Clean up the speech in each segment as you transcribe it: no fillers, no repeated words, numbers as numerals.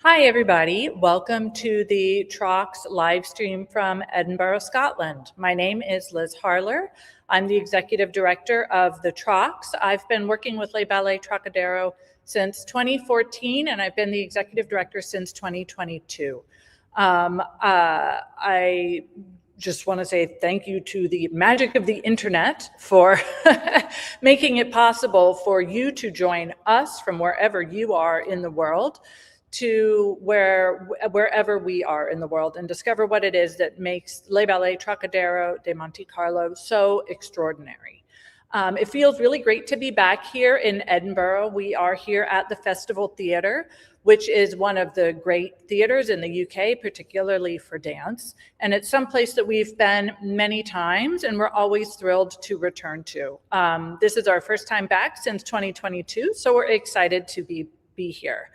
Hi, everybody. Welcome to the Trocks live stream from Edinburgh, Scotland. My name is Liz Harler. I'm the executive director of the Trocks. I've been working with Les Ballets Trockadero since 2014, and I've been the executive director since 2022. I just want to say thank you to the magic of the internet for making it possible for you to join us from wherever you are in the world to wherever we are in the world and discover what it is that makes Les Ballets Trockadero de Monte Carlo so extraordinary. It feels really great to be back here in Edinburgh. We are here at the Festival Theatre, which is one of the great theatres in the UK, particularly for dance. And it's someplace that we've been many times and we're always thrilled to return to. This is our first time back since 2022, so we're excited to be here.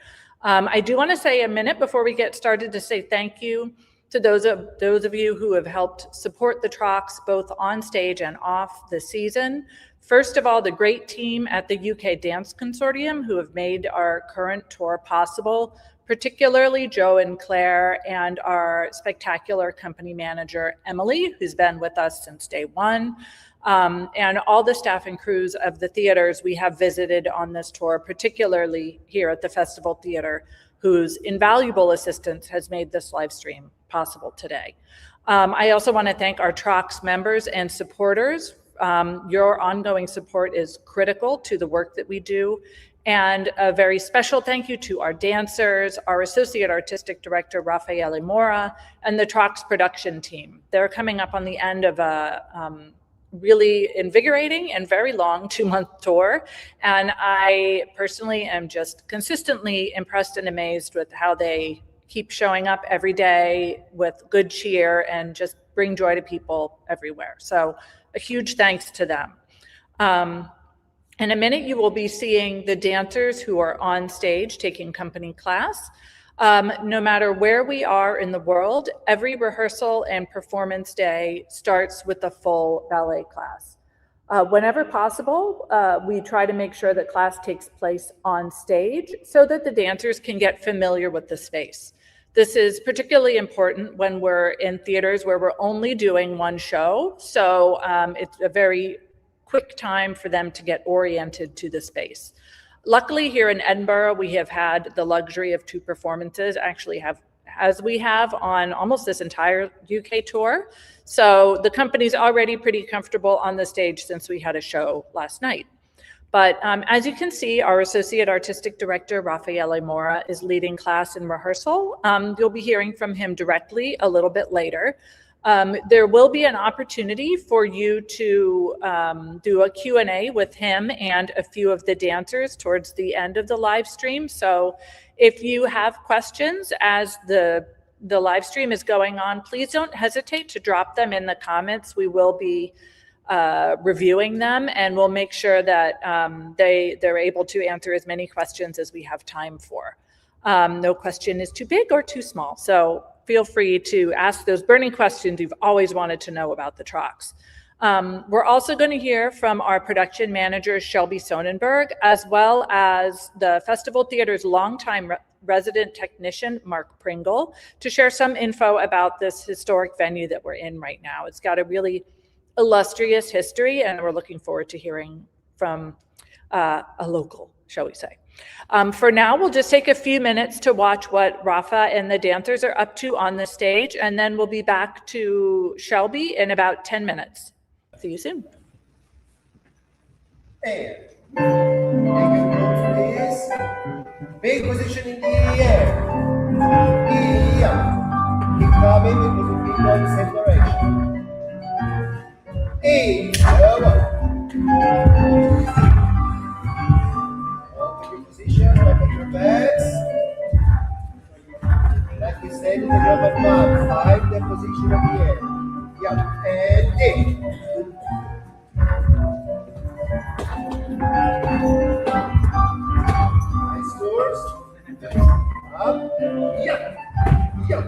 I do want to say a minute before we get started to say thank you to those of you who have helped support the Trocks both on stage and off the season. First of all, the great team at the UK Dance Consortium who have made our current tour possible, particularly Joe and Claire and our spectacular company manager, Emily, who's been with us since day one. And all the staff and crews of the theaters we have visited on this tour, particularly here at the Festival Theatre, whose invaluable assistance has made this live stream possible today. I also want to thank our Trocks members and supporters. Your ongoing support is critical to the work that we do. And a very special thank you to our dancers, our Associate Artistic Director, Raffaele Mora, and the Trocks production team. They're coming up on the end of a really invigorating and very long 2-month tour. And I personally am just consistently impressed and amazed with how they keep showing up every day with good cheer and just bring joy to people everywhere. So a huge thanks to them. In a minute, you will be seeing the dancers who are on stage taking company class. No matter where we are in the world, every rehearsal and performance day starts with a full ballet class. Whenever possible, we try to make sure that class takes place on stage so that the dancers can get familiar with the space. This is particularly important when we're in theaters where we're only doing one show. So it's a very quick time for them to get oriented to the space. Luckily, here in Edinburgh, we have had the luxury of 2 performances, as we have on almost this entire UK tour. So the company's already pretty comfortable on the stage since we had a show last night. But as you can see, our Associate Artistic Director, Raffaele Mora, is leading class in rehearsal. You'll be hearing from him directly a little bit later. There will be an opportunity for you to do a Q&A with him and a few of the dancers towards the end of the live stream. So if you have questions as the live stream is going on, please don't hesitate to drop them in the comments. We will be reviewing them and we'll make sure that they're able to answer as many questions as we have time for. No question is too big or too small. So feel free to ask those burning questions you've always wanted to know about the Trocks. We're also going to hear from our production manager, Shelby Sonnenberg, as well as the Festival Theatre's longtime resident technician, Mark Pringle, to share some info about this historic venue that we're in right now. It's got a really illustrious history, and we're looking forward to hearing from a local, shall we say. For now, we'll just take a few minutes to watch what Rafa and the dancers are up to on the stage, and then we'll be back to Shelby in about 10 minutes. See you soon. And please. Big position in the air. Yeah. Keep coming because we keep going the same direction. Position, open your backs. Like we said in the Roman map, 5 the position of the air. Yeah, and 8. Nice doors. Up. Yeah. Yeah.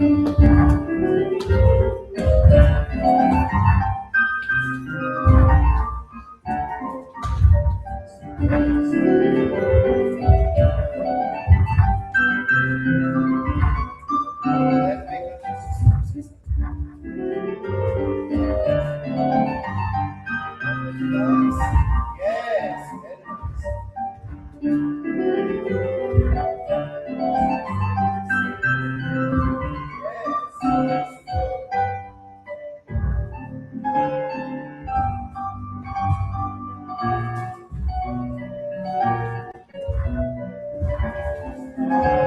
Yes.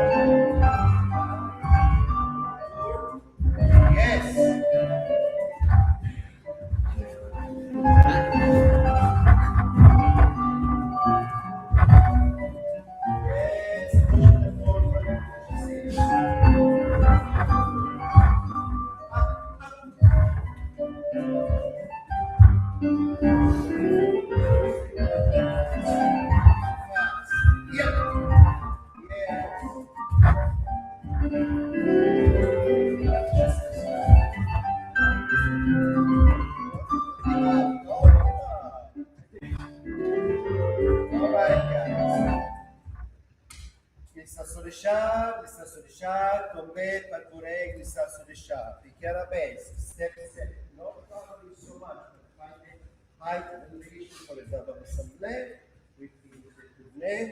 Glissade sur les chars, tomber, parcourir, glissade sur les chars. Piquer à base, step, step. Not probably so much, but find the height and elevation, for example, with some leg, with the leg,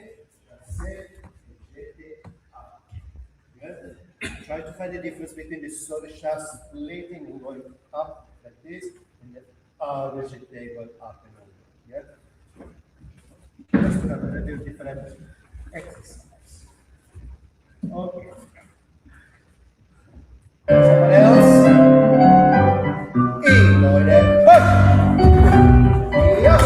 that's it, it up. Good. Try to find the difference between the solid shaft splitting and going up like this, and the vegetable going up and over. Yeah? Just to do different exercise. Okay. Someone else? E, go there. Yeah.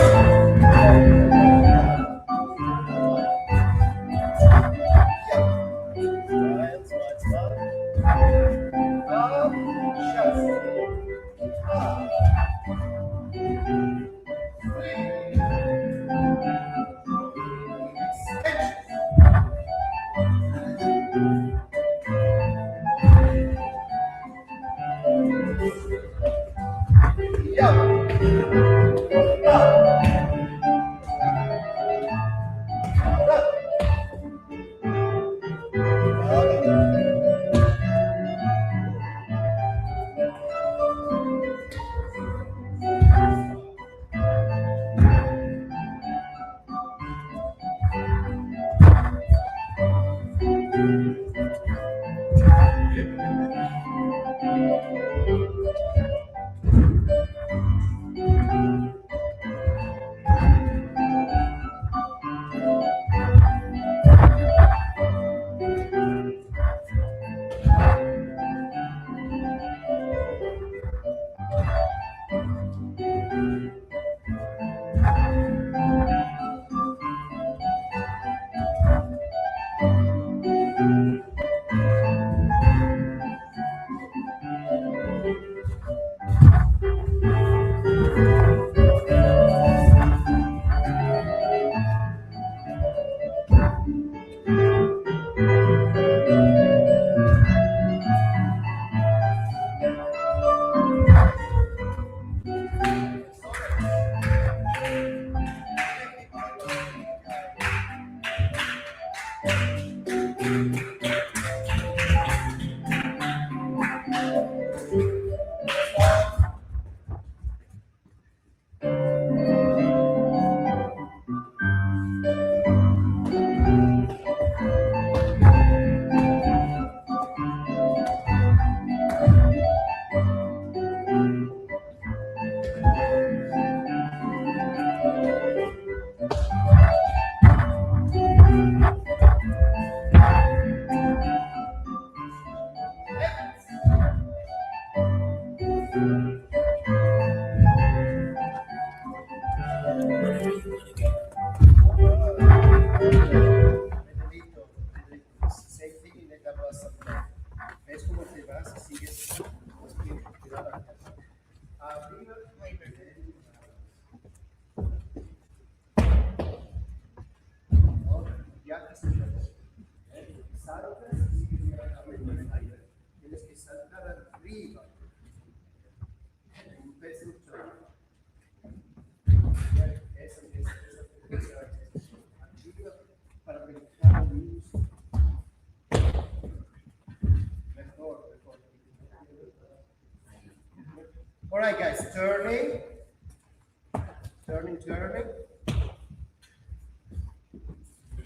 All right, guys, turning.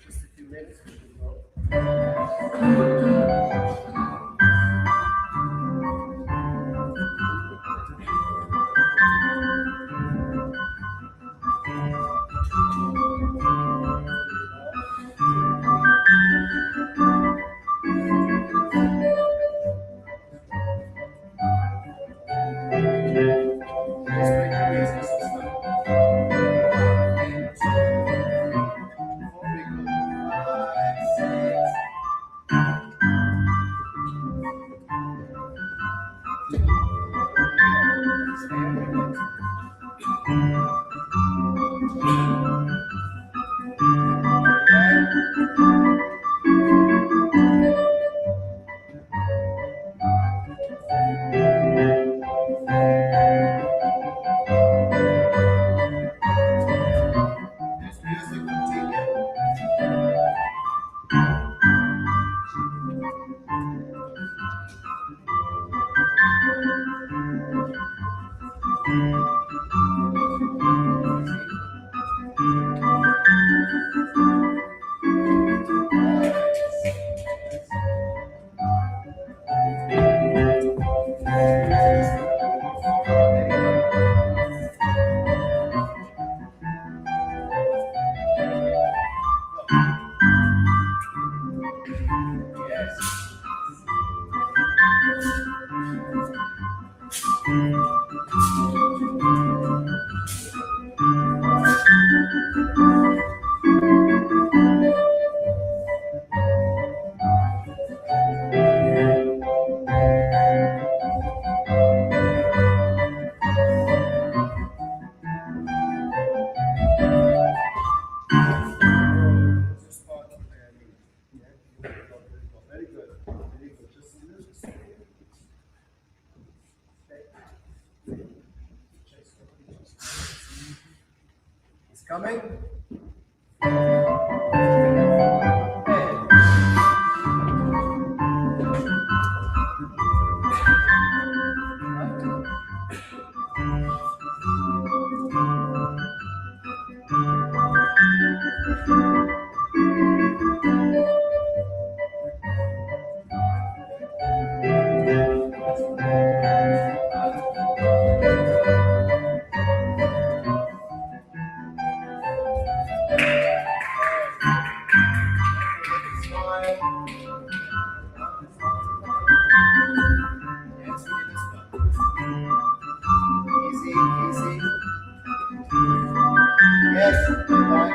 Just a few minutes. Very good. Very good. Just a little second. It's coming. Easy, easy. Yes, back.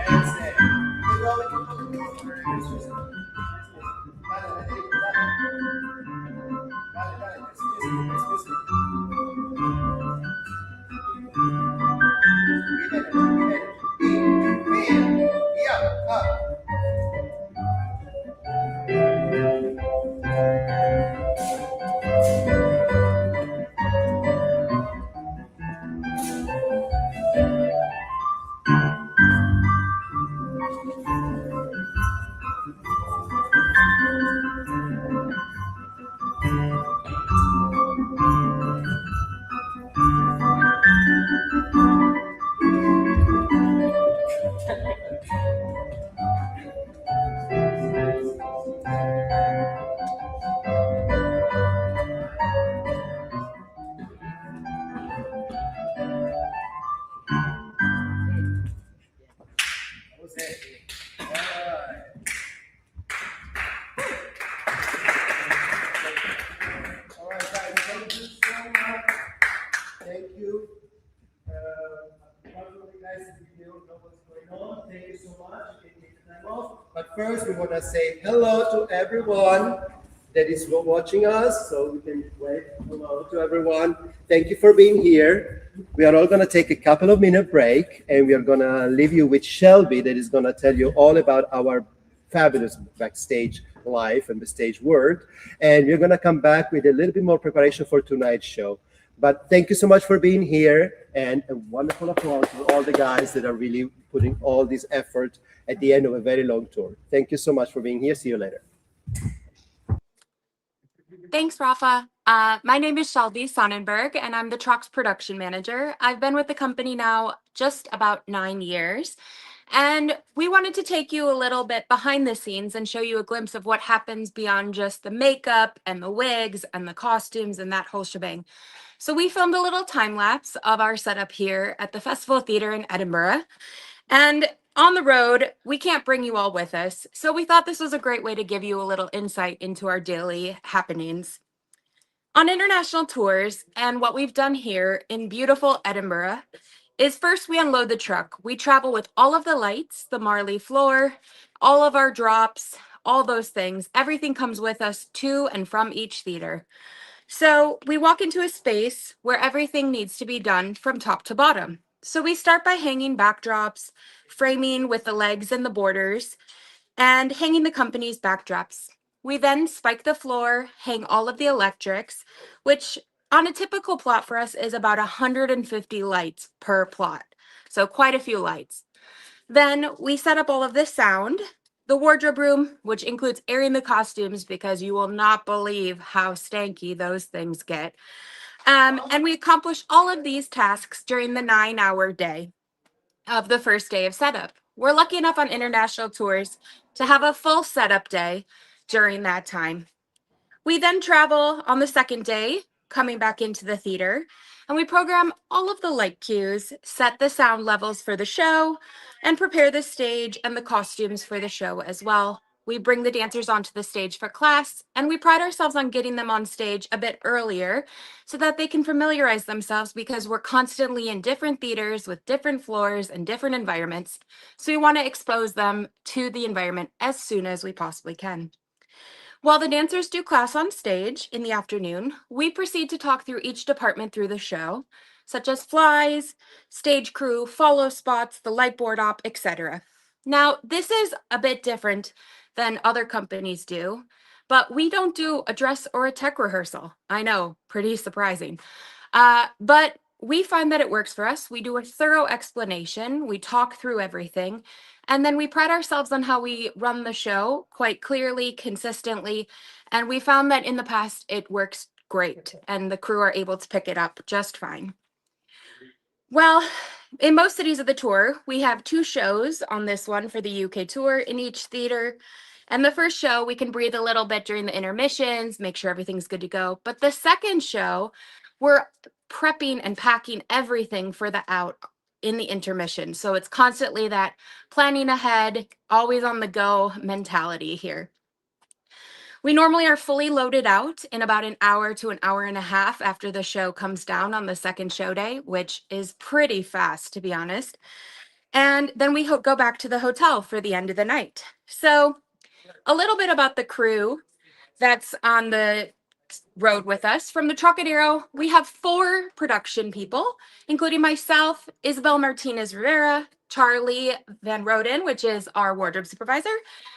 That's it. Keep going, keep going. Dale, Federico, dale. Dale, dale. Excuse me. Bien, yeah, up. That was it. All right. All right, guys. Thank you so much. Thank you. Probably guys if you don't know what's going on. Thank you so much. You can take the time off. But first, we want to say hello to everyone that is watching us. So we can wave hello to everyone. Thank you for being here. We are all going to take a couple of minute break, and we are going to leave you with Shelby, that is going to tell you all about our fabulous backstage life and the stage world. And we're going to come back with a little bit more preparation for tonight's show. But thank you so much for being here, and a wonderful applause for all the guys that are really putting all this effort at the end of a very long tour. Thank you so much for being here. See you later. Thanks, Rafa. My name is Shelby Sonnenberg, and I'm the Trocks production manager. I've been with the company now just about 9 years, and we wanted to take you a little bit behind the scenes and show you a glimpse of what happens beyond just the makeup and the wigs and the costumes and that whole shebang. So we filmed a little time lapse of our setup here at the Festival Theatre in Edinburgh. And on the road, we can't bring you all with us, so we thought this was a great way to give you a little insight into our daily happenings. On international tours, and what we've done here in beautiful Edinburgh, is first we unload the truck. We travel with all of the lights, the Marley floor, all of our drops, all those things. Everything comes with us to and from each theater. So we walk into a space where everything needs to be done from top to bottom. So we start by hanging backdrops, framing with the legs and the borders, and hanging the company's backdrops. We then spike the floor, hang all of the electrics, which on a typical plot for us is about 150 lights per plot. So quite a few lights. Then we set up all of the sound, the wardrobe room, which includes airing the costumes because you will not believe how stanky those things get. And we accomplish all of these tasks during the 9-hour day of the first day of setup. We're lucky enough on international tours to have a full setup day during that time. We then travel on the second day, coming back into the theater, and we program all of the light cues, set the sound levels for the show, and prepare the stage and the costumes for the show as well. We bring the dancers onto the stage for class, and we pride ourselves on getting them on stage a bit earlier so that they can familiarize themselves, because we're constantly in different theaters with different floors and different environments. So we want to expose them to the environment as soon as we possibly can. While the dancers do class on stage in the afternoon, we proceed to talk through each department through the show, such as flies, stage crew, follow spots, the light board op, etc. Now, this is a bit different than other companies do, but we don't do a dress or a tech rehearsal. I know, pretty surprising. But we find that it works for us. We do a thorough explanation, we talk through everything, and then we pride ourselves on how we run the show quite clearly, consistently, and we found that in the past it works great, and the crew are able to pick it up just fine. Well, in most cities of the tour, we have 2 shows on this one for the UK tour in each theater. And the first show, we can breathe a little bit during the intermissions, make sure everything's good to go. But the second show, we're prepping and packing everything for the out in the intermission. So it's constantly that planning ahead, always on the go mentality here. We normally are fully loaded out in about an hour to an hour and a half after the show comes down on the second show day, which is pretty fast, to be honest. And then we go back to the hotel for the end of the night. So a little bit about the crew that's on the road with us. From the Trockadero, we have 4 production people, including myself, Isabel Martinez Rivera, Charlie Van Roden, which is our wardrobe supervisor,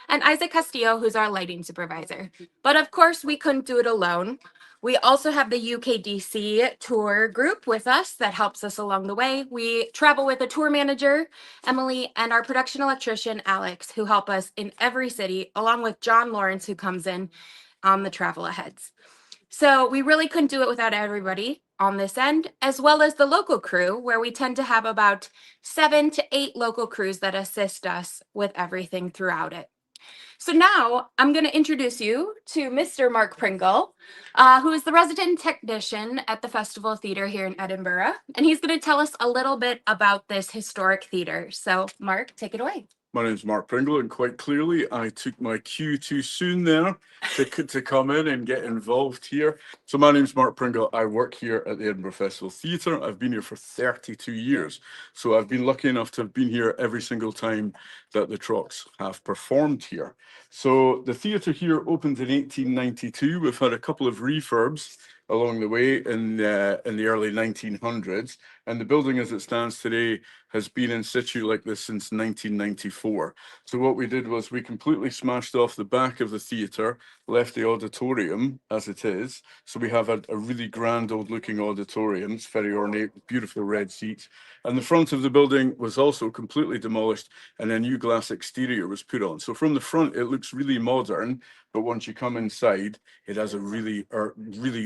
and Isaac Castillo, who's our lighting supervisor. But of course, we couldn't do it alone. We also have the UKDC tour group with us that helps us along the way. We travel with a tour manager, Emily, and our production electrician, Alex, who help us in every city, along with John Lawrence, who comes in on the travel aheads. So we really couldn't do it without everybody on this end, as well as the local crew, where we tend to have about 7 to 8 local crews that assist us with everything throughout it. So now I'm going to introduce you to Mr. Mark Pringle, who is the resident technician at the Festival Theatre here in Edinburgh. And he's going to tell us a little bit about this historic theatre. So Mark, take it away. My name is Mark Pringle, and quite clearly I took my cue too soon there to come in and get involved here. So my name is Mark Pringle. I work here at the Edinburgh Festival Theatre. I've been here for 32 years. So I've been lucky enough to have been here every single time that the Trocks have performed here. So the theatre here opened in 1892. We've had a couple of refurbs along the way in the early 1900s, and the building as it stands today has been in situ like this since 1994. So what we did was we completely smashed off the back of the theatre, left the auditorium as it is. So we have a really grand old looking auditorium. It's very ornate, beautiful red seats. And the front of the building was also completely demolished, and a new glass exterior was put on. So from the front, it looks really modern, but once you come inside, it has a really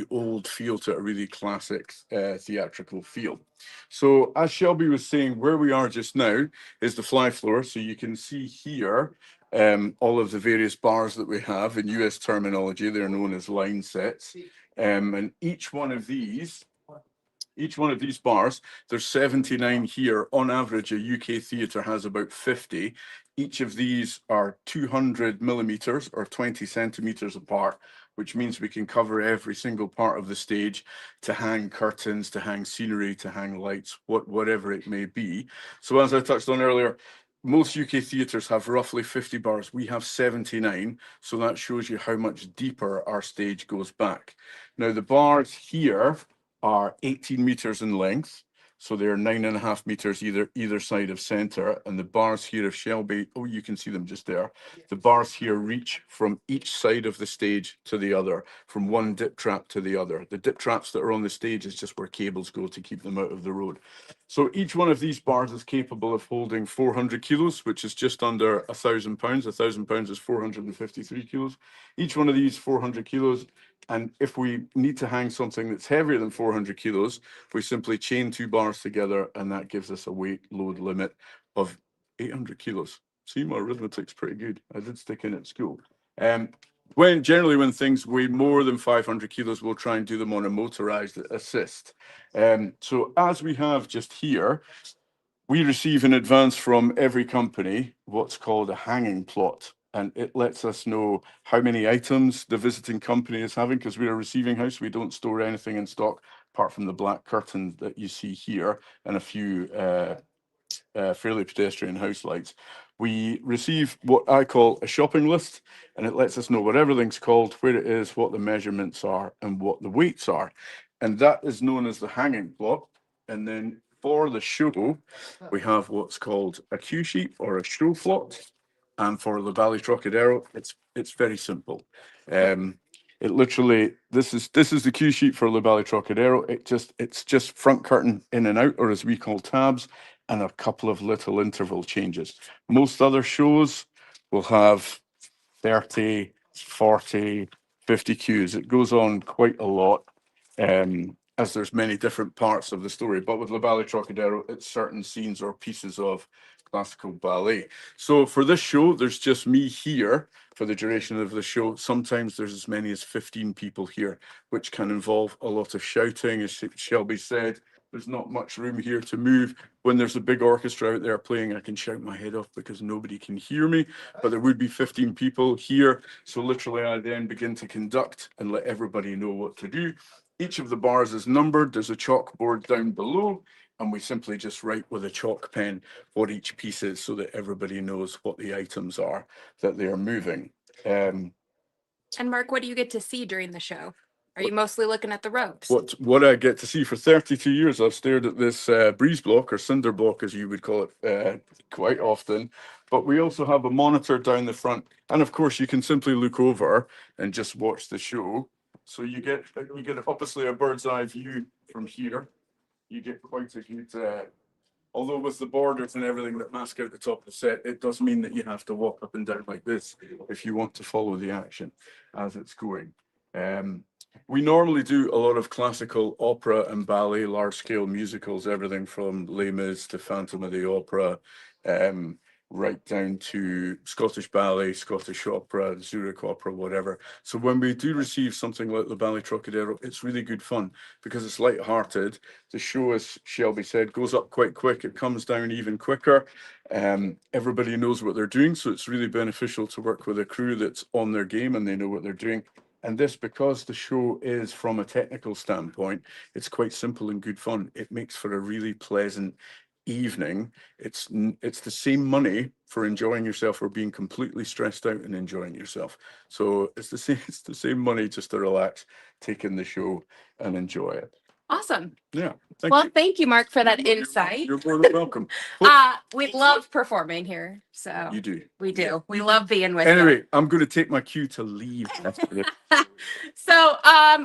old feel to it, a really classic theatrical feel. So as Shelby was saying, where we are just now is the fly floor. So you can see here all of the various bars that we have. In US terminology, they're known as line sets. And each one of these bars, there's 79 here. On average, a UK theatre has about 50. Each of these are 200 millimeters or 20 centimeters apart, which means we can cover every single part of the stage to hang curtains, to hang scenery, to hang lights, whatever it may be. So as I touched on earlier, most UK theatres have roughly 50 bars. We have 79, so that shows you how much deeper our stage goes back. Now, the bars here are 18 meters in length, so they're 9.5 meters either side of center, and the bars here of Shelby, oh, you can see them just there. The bars here reach from each side of the stage to the other, from one dip trap to the other. The dip traps that are on the stage is just where cables go to keep them out of the road. So each one of these bars is capable of holding 400 kilos, which is just under 1,000 pounds. 1,000 pounds is 453 kilos. Each one of these 400 kilos. And if we need to hang something that's heavier than 400 kilos, we simply chain 2 bars together, and that gives us a weight load limit of 800 kilos. See, my arithmetic's pretty good. I did stick in at school. Generally when things weigh more than 500 kilos, we'll try and do them on a motorized assist. So as we have just here, we receive in advance from every company what's called a hanging plot, and it lets us know how many items the visiting company is having, because we're a receiving house. We don't store anything in stock apart from the black curtain that you see here and a few fairly pedestrian house lights. We receive what I call a shopping list, and it lets us know what everything's called, where it is, what the measurements are, and what the weights are. And that is known as the hanging plot. And then for the show, we have what's called a cue sheet or a show plot. And for the Ballet Trockadero, it's very simple. It literally, this is the cue sheet for the Ballet Trockadero. It's just front curtain in and out, or as we call tabs, and a couple of little interval changes. Most other shows will have 30, 40, 50 cues. It goes on quite a lot, as there's many different parts of the story. But with La Ballet Trockadero, it's certain scenes or pieces of classical ballet. So for this show, there's just me here for the duration of the show. Sometimes there's as many as 15 people here, which can involve a lot of shouting. As Shelby said, there's not much room here to move. When there's a big orchestra out there playing, I can shout my head off because nobody can hear me, but there would be 15 people here. So literally I then begin to conduct and let everybody know what to do. Each of the bars is numbered. There's a chalkboard down below, and we simply just write with a chalk pen what each piece is so that everybody knows what the items are that they are moving. And Mark, what do you get to see during the show? Are you mostly looking at the ropes? What I get to see for 32 years, I've stared at this breeze block or cinder block, as you would call it, quite often. But we also have a monitor down the front, and of course you can simply look over and just watch the show. So you get obviously a bird's eye view from here. You get quite a good. Although with the borders and everything that mask out the top of the set, it does mean that you have to walk up and down like this if you want to follow the action as it's going. We normally do a lot of classical opera and ballet, large-scale musicals, everything from Les Mis to Phantom of the Opera, right down to Scottish ballet, Scottish opera, Zurich opera, whatever. So when we do receive something like the Ballet Trockadero, it's really good fun because it's light-hearted. The show, as Shelby said, goes up quite quick. It comes down even quicker. Everybody knows what they're doing, so it's really beneficial to work with a crew that's on their game and they know what they're doing. And this, because the show is from a technical standpoint, it's quite simple and good fun. It makes for a really pleasant evening. It's the same money for enjoying yourself or being completely stressed out and enjoying yourself. So it's the same money just to relax, take in the show and enjoy it. Awesome. Yeah. Thank you, Mark, for that insight. You're more than welcome. We love performing here. So You do. We do. We love being with you. Anyway, I'm going to take my cue to leave. So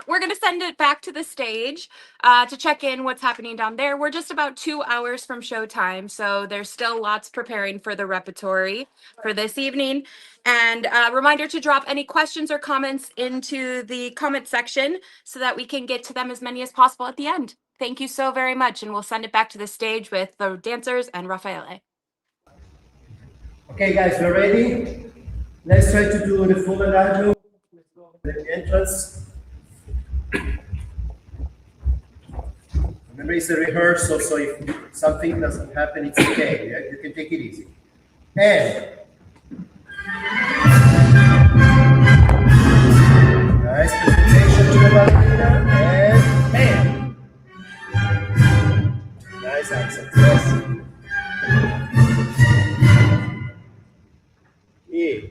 we're going to send it back to the stage to check in what's happening down there. We're just about 2 hours from showtime, so there's still lots preparing for the repertory for this evening. And reminder to drop any questions or comments into the comment section so that we can get to them as many as possible at the end. Thank you so very much, and we'll send it back to the stage with the dancers and Raffaele. Okay, guys, we're ready. Let's try to do the full adagio. Let's go with the entrance. Remember, it's a rehearsal, so if something doesn't happen, it's okay. Yeah? You can take it easy. And nice presentation to the ballerina. And nice accent. Yes. E.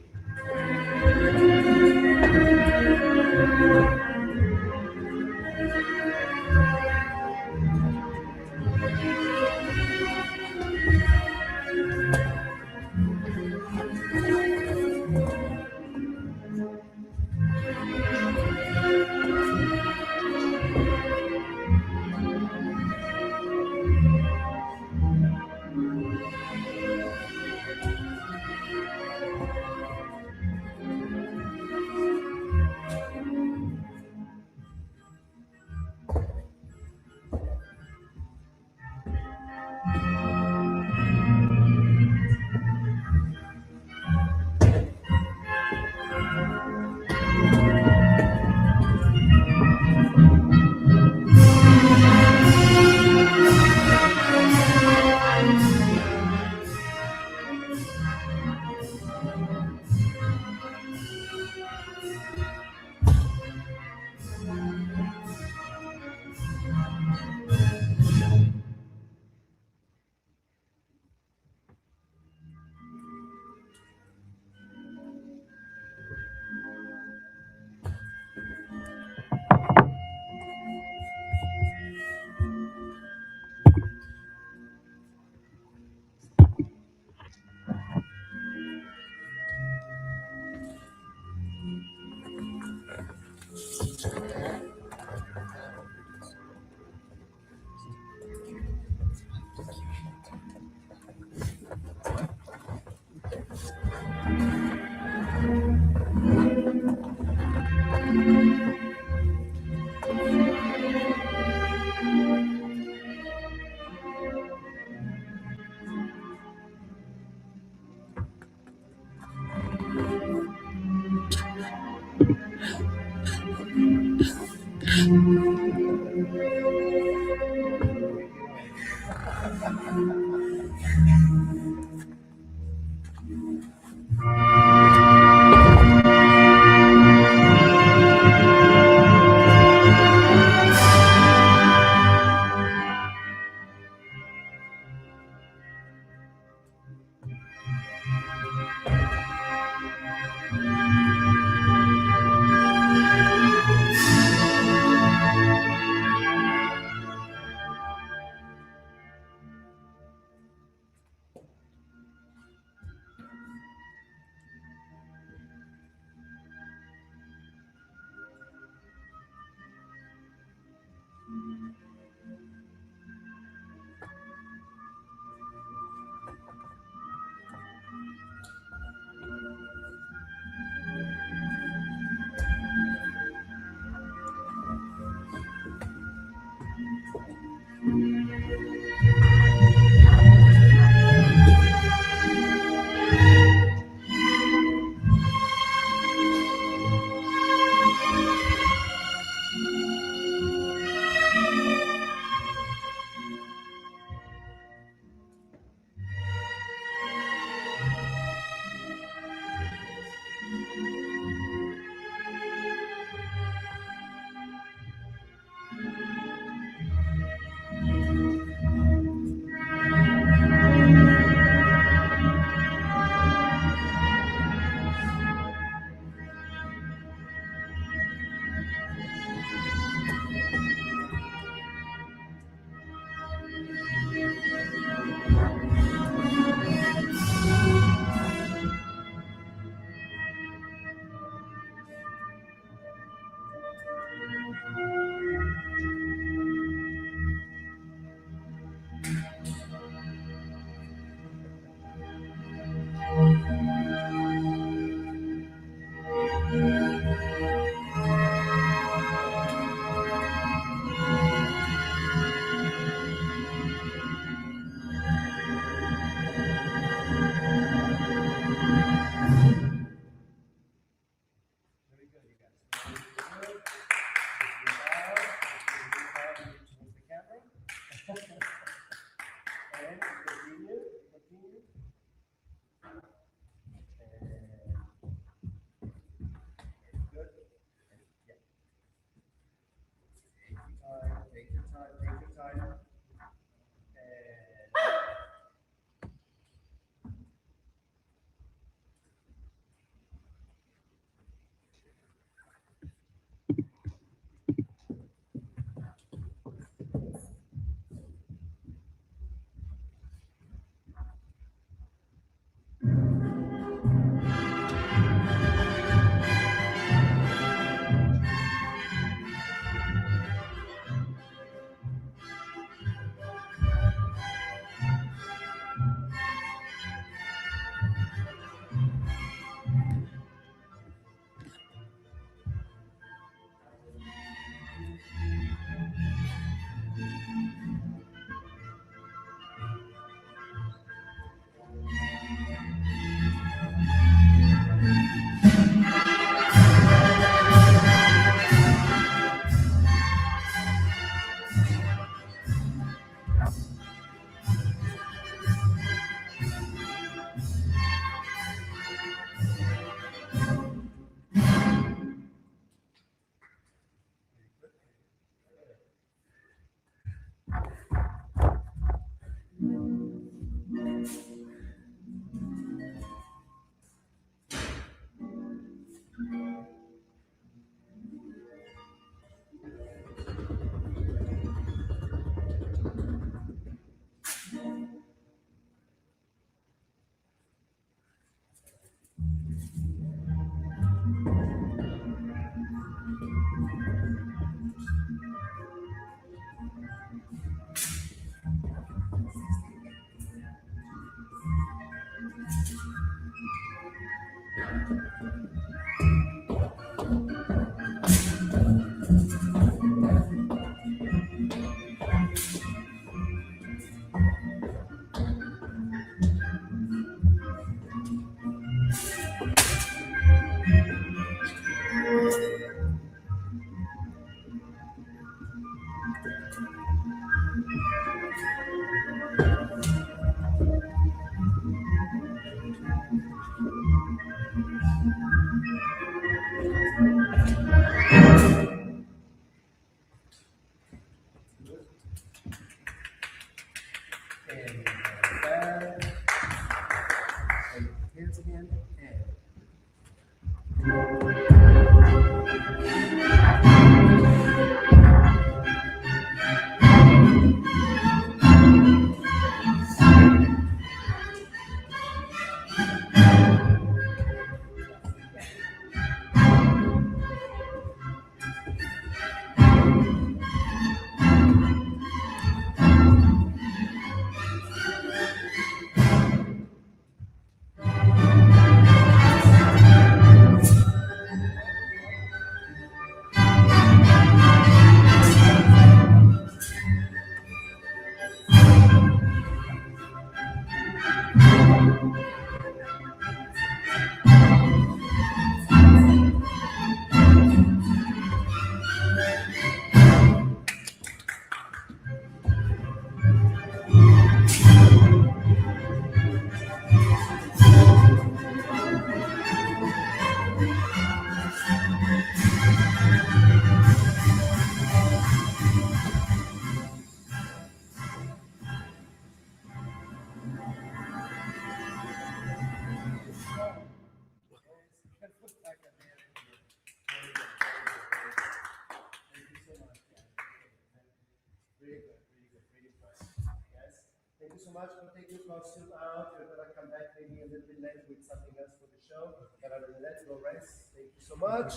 so much for taking your costume out. You're gonna come back maybe a little bit later with something else for the show. But other than that, go rest. Thank you so much.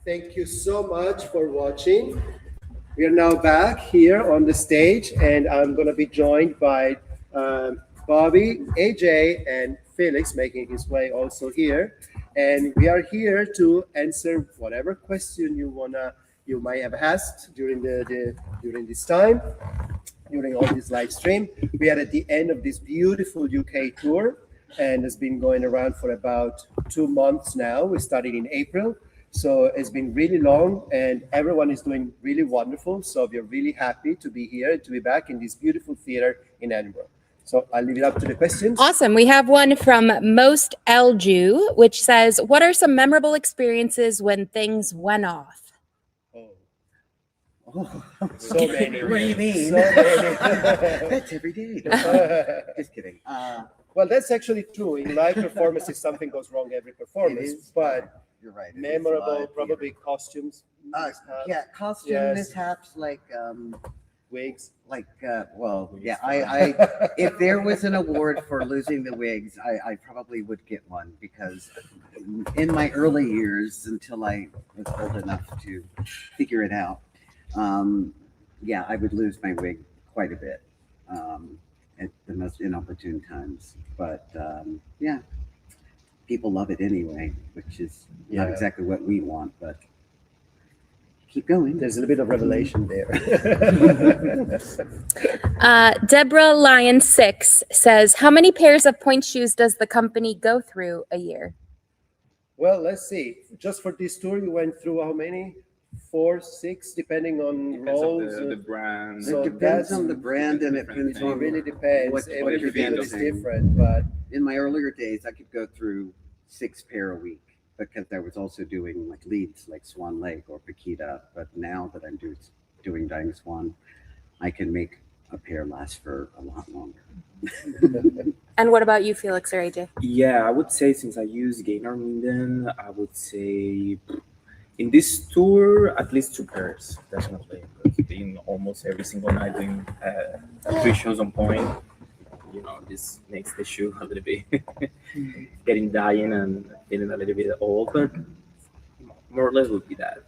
Thank you so much for watching. We are now back here on the stage, and I'm gonna be joined by Bobby, AJ, and Felix making his way also here. And we are here to answer whatever question you might have asked during during this time, during all this live stream. We are at the end of this beautiful UK tour, and it's been going around for about 2 months now. We started in April, so it's been really long, and everyone is doing really wonderful. So we're really happy to be here, to be back in this beautiful theater in Edinburgh. So I'll leave it up to the questions. Awesome. We have one from Most Elju, which says, what are some memorable experiences when things went off? Oh, so many. What do you mean? So many. That's every day. Just kidding. Well, that's actually true. In live performances, something goes wrong every performance, is, but you're right. it is memorable, live probably theater. costumes. mishaps, Yeah, costume Yes. mishaps Wigs. well, yeah. I if there was an award for losing the wigs, I probably would get one, because in my early years, until I was old enough to figure it out, yeah, I would lose my wig quite a bit at the most inopportune times. But yeah, people love it anyway, which is not Yeah. exactly what we want, but keep going. There's a little bit of revelation there. Deborah Lion 6 says, how many pairs of point shoes does the company go through a year? Well, let's see. Just for this tour, you went through how many? 4, 6, depending on Depends roles. on the brand. So It depends that's- on the brand, and it Different depends It on really depends. what Every you're field is dancing. different, but In my earlier days, I could go through 6 pair a week, because I was also doing like leads like Swan Lake or Paquita. But now that I'm doing Dying Swan, I can make a pair last for a lot longer. And what about you, Felix or AJ? Yeah, I would say, since I use Gaynor Minden, I would say in this tour, at least 2 pairs, definitely. Because being almost every single night doing 3 shows on point, this makes the shoe a little bit getting dying and feeling a little bit old, but more or less would be that.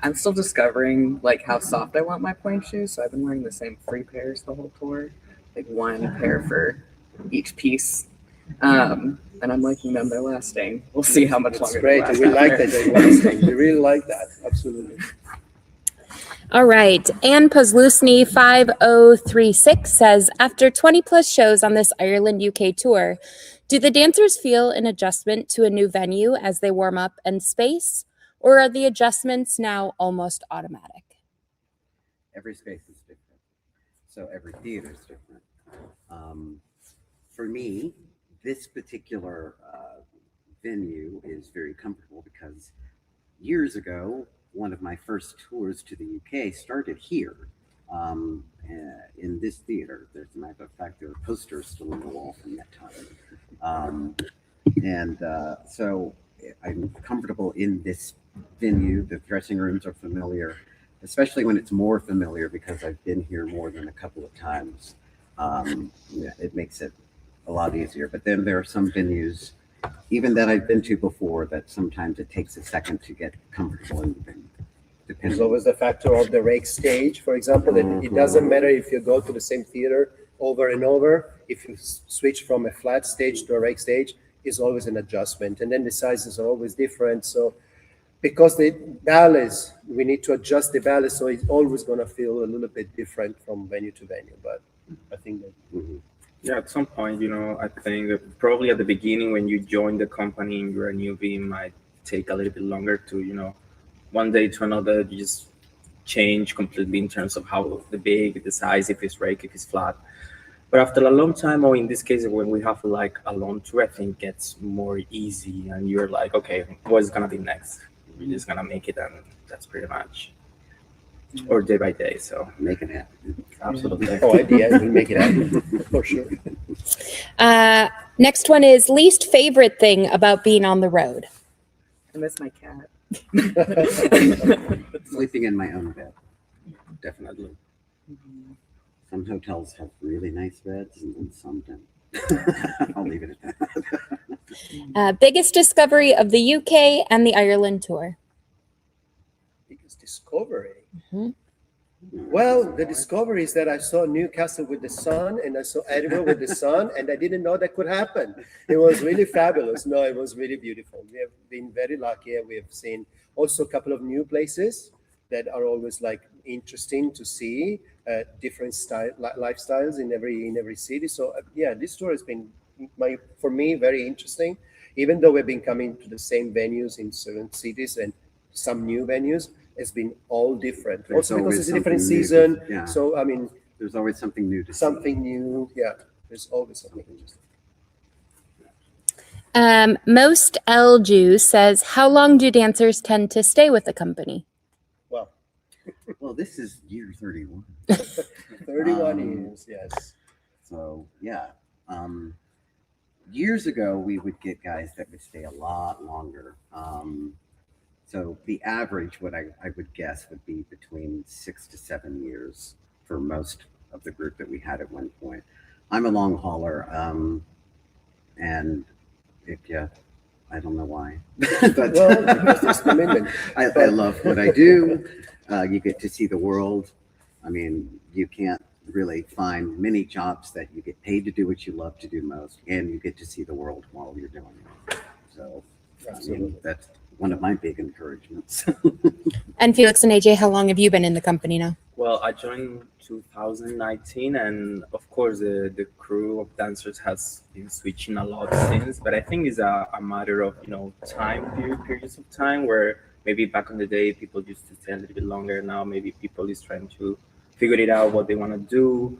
I'm still discovering like how soft I want my point shoes, so I've been wearing the same 3 pairs the whole tour, like 1 pair for each piece, and I'm liking them. They're lasting. We'll see how much it's longer. great. They last We out like there. that. They're lasting. We really like that. Absolutely. All right. Anne Pozlusny 5036 says, after 20 plus shows on this Ireland UK tour, do the dancers feel an adjustment to a new venue as they warm up and space, or are the adjustments now almost automatic? Every space is different, so every theater is different. For me, this particular venue is very comfortable, because years ago, one of my first tours to the UK started here in this theater. As a matter of fact, there are posters still on the wall from that time. So I'm comfortable in this venue. The dressing rooms are familiar, especially when it's more familiar, because I've been here more than a couple of times. Yeah, it makes it a lot easier. But then there are some venues, even that I've been to before, that sometimes it takes a second to get comfortable in the venue. There's Depending. always the factor of the rake stage, for example, that it doesn't matter if you go to the same theater over and over. If you switch from a flat stage to a rake stage, it's always an adjustment. And then the sizes are always different. So because the ballets, we need to adjust the ballet, so it's always going to feel a little bit different from venue to venue. But I think that Yeah, at some point, I think that probably at the beginning, when you join the company and you're a newbie, it might take a little bit longer to, one day to another, you just change completely in terms of how the size, if it's rake, if it's flat. But after a long time, or in this case, when we have like a long tour, I think it gets more easy, and you're like, okay, what's gonna be next? We're just gonna make it, and that's pretty much, or day by day. So Make it happen. absolutely. oh, at the end, we'll make it happen for sure. Next one is least favorite thing about being on the road. I miss my cat. Sleeping in my own bed, Definitely. Some hotels have really nice beds and some don't. I'll leave it at that. Biggest discovery of the UK and the Ireland tour. Biggest discovery. Mhm. Well, the discovery is that I saw Newcastle with the sun and I saw Edinburgh with the sun, and I didn't know that could happen. It was really fabulous. No, it was really beautiful. We have been very lucky, and we have seen also a couple of new places that are always like interesting to see, different lifestyles in every city. So yeah, this tour has been for me very interesting. Even though we've been coming to the same venues in certain cities and some new venues, it's been all different. There's Also because always it's a different something new. season. Yeah. So I mean, There's always something new to see. something new. Yeah, there's always something interesting. Most L Jews says, how long do dancers tend to stay with the company? Well, Well, this is year 31. 31 years. Yes. So yeah, years ago we would get guys that would stay a lot longer. So the average, what I would guess, would be between 6 to 7 years for most of the group that we had at one point. I'm a long hauler, and I don't know why, but Well, because there's commitment. I love what I do. You get to see the world. I mean, you can't really find many jobs that you get paid to do what you love to do most, and you get to see the world while you're doing it. So, I mean, that's one of my big encouragements. And Felix and AJ, how long have you been in the company now? Well, I joined 2019, and of course, the crew of dancers has been switching a lot since. But I think it's a matter of periods of time where maybe back in the day people used to stay a little bit longer. Now maybe people is trying to figure it out what they want to do.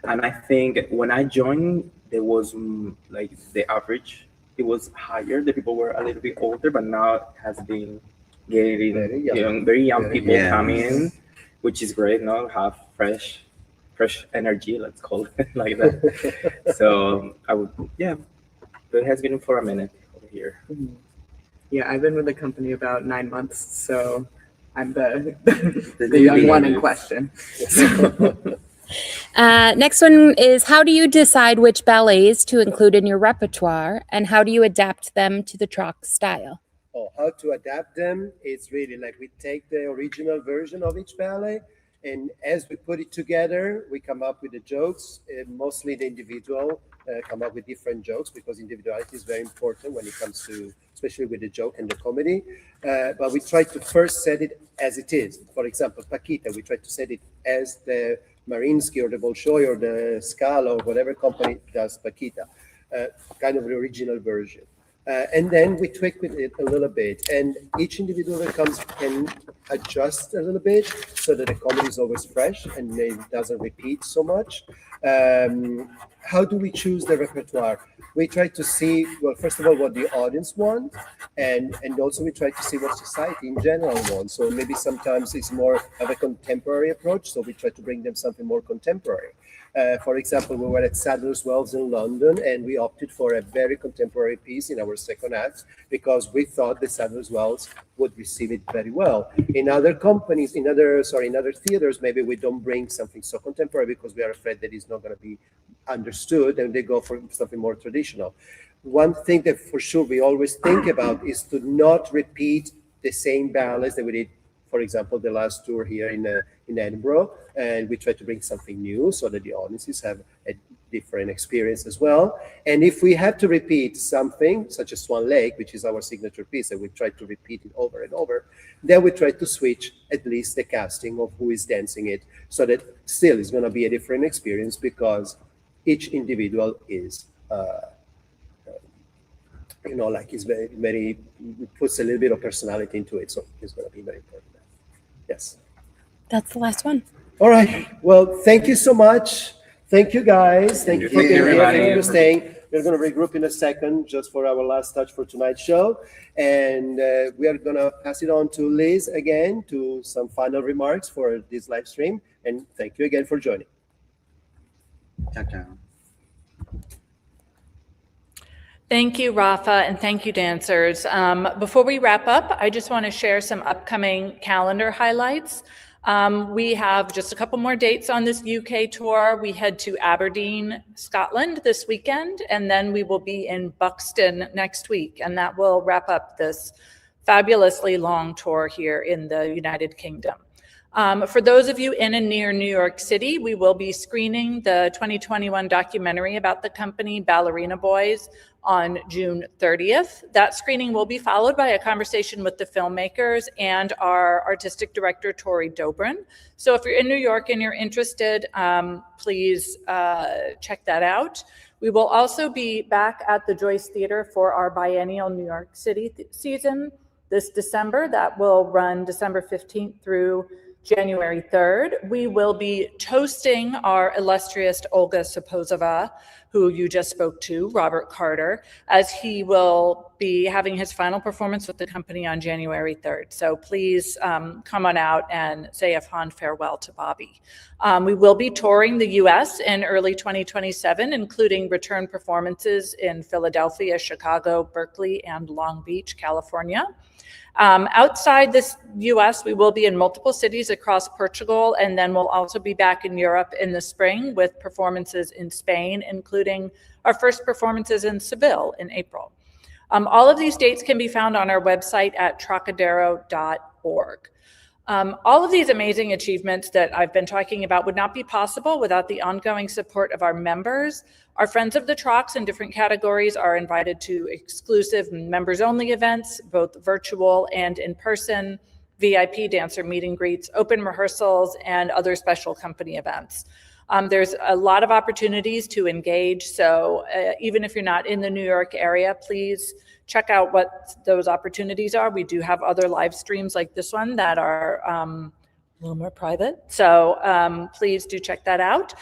And I think when I joined, there was like the average. It was higher. The people were a little bit older, but now it has been getting very young people coming in, which is great. Now have fresh energy, let's call it like that. So but it has been for a minute over here. Yeah, I've been with the company about 9 months, so I'm the young one in question. Next one is, how do you decide which ballets to include in your repertoire, and how do you adapt them to the Trocks style? Oh, how to adapt them? It's really like we take the original version of each ballet, and as we put it together, we come up with the jokes. Mostly the individual come up with different jokes, because individuality is very important when it comes to, especially with the joke and the comedy. But we try to first set it as it is. For example, Paquita, we try to set it as the Mariinsky or the Bolshoi or the Scala or whatever company does Paquita, kind of the original version. And then we tweak with it a little bit, and each individual that comes can adjust a little bit so that the comedy is always fresh and it doesn't repeat so much. How do we choose the repertoire? We try to see, well, first of all, what the audience wants, and also we try to see what society in general wants. So maybe sometimes it's more of a contemporary approach, so we try to bring them something more contemporary. For example, we were at Sadler's Wells in London, and we opted for a very contemporary piece in our second act because we thought the Sadler's Wells would receive it very well. In other companies, in other theaters, maybe we don't bring something so contemporary because we are afraid that it's not going to be understood, and they go for something more traditional. One thing that for sure we always think about is to not repeat the same ballets that we did, for example, the last tour here in Edinburgh, and we try to bring something new so that the audiences have a different experience as well. And if we have to repeat something, such as Swan Lake, which is our signature piece, and we try to repeat it over and over, then we try to switch at least the casting of who is dancing it, so that still is going to be a different experience because each individual is, is very, puts a little bit of personality into it, so it's going to be very important. Yes. That's the last one. All right. Well, thank you so much. Thank you, guys. Thank you for being here. Thank you for staying. We're going to regroup in a second just for our last touch for tonight's show. And we are going to pass it on to Liz again to some final remarks for this live stream. And thank you again for joining. Ciao, ciao. Thank you, Rafa, and thank you, dancers. Before we wrap up, I just want to share some upcoming calendar highlights. We have just a couple more dates on this UK tour. We head to Aberdeen, Scotland this weekend, and then we will be in Buxton next week, and that will wrap up this fabulously long tour here in the United Kingdom. For those of you in and near New York City, we will be screening the 2021 documentary about the company, Ballerina Boys, on June 30th. That screening will be followed by a conversation with the filmmakers and our artistic director, Tori Dobrin. So if you're in New York and you're interested, please check that out. We will also be back at the Joyce Theater for our biennial New York City season this December. That will run December 15th through January 3rd. We will be toasting our illustrious Olga Sapozova, who you just spoke to, Robert Carter, as he will be having his final performance with the company on January 3rd. So please come on out and say a fond farewell to Bobby. We will be touring the US in early 2027, including return performances in Philadelphia, Chicago, Berkeley, and Long Beach, California. Outside this US, we will be in multiple cities across Portugal, and then we'll also be back in Europe in the spring with performances in Spain, including our first performances in Seville in April. All of these dates can be found on our website at Trockadero.org. All of these amazing achievements that I've been talking about would not be possible without the ongoing support of our members. Our friends of the Trocks in different categories are invited to exclusive members-only events, both virtual and in person, VIP dancer meet and greets, open rehearsals, and other special company events. There's a lot of opportunities to engage, so even if you're not in the New York area, please check out what those opportunities are. We do have other live streams like this one that are a little more private, so please do check that out.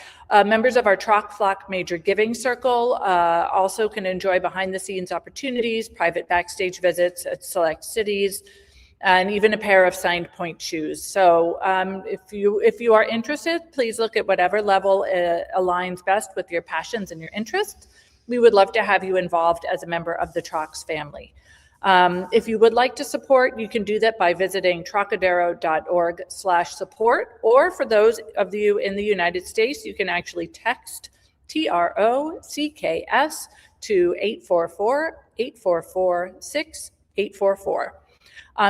Members of our Trock Flock Major Giving Circle also can enjoy behind-the-scenes opportunities, private backstage visits at select cities, and even a pair of signed point shoes. So if you are interested, please look at whatever level aligns best with your passions and your interests. We would love to have you involved as a member of the Trocks family. If you would like to support, you can do that by visiting Trockadero.org/support, or for those of you in the United States, you can actually text TROCKS to 844-844-6844.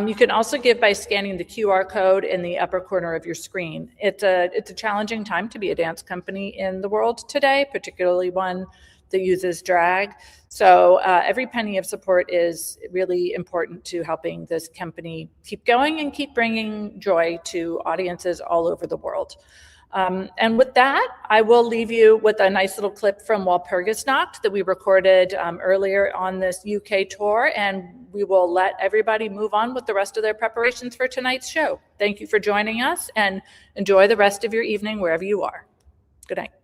You can also give by scanning the QR code in the upper corner of your screen. It's a challenging time to be a dance company in the world today, particularly one that uses drag. So every penny of support is really important to helping this company keep going and keep bringing joy to audiences all over the world. And with that, I will leave you with a nice little clip from Walpurgisnacht that we recorded earlier on this UK tour, and we will let everybody move on with the rest of their preparations for tonight's show. Thank you for joining us, and enjoy the rest of your evening wherever you are. Good night.